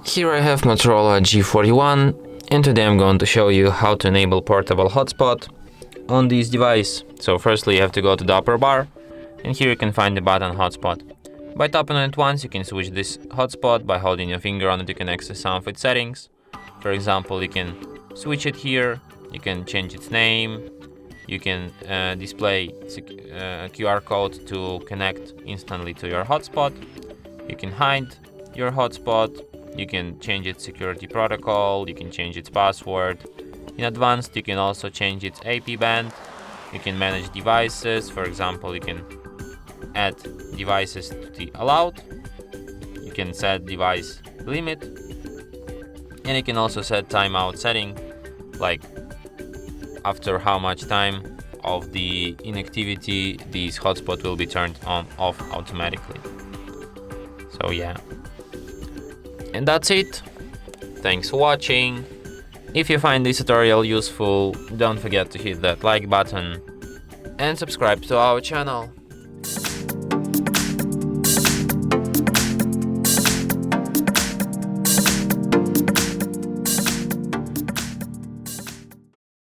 Here I have Motorola G41, and today I'm going to show you how to enable Portable Hotspot on this device. So firstly you have to go to the upper bar, and here you can find the button Hotspot. By tapping on it once, you can switch this hotspot. By holding your finger on it, you can access some of its settings. For example, you can switch it here, you can change its name, you can display a QR code to connect instantly to your hotspot, you can hide your hotspot, you can change its security protocol, you can change its password. In advanced, you can also change its AP band, you can manage devices. For example, you can add devices to the allowed, you can set device limit, and you can also set timeout setting, like after how much time of the inactivity this hotspot will be turned on off automatically. So yeah, and that's it. Thanks for watching. If you find this tutorial useful, don't forget to hit that like button and subscribe to our channel.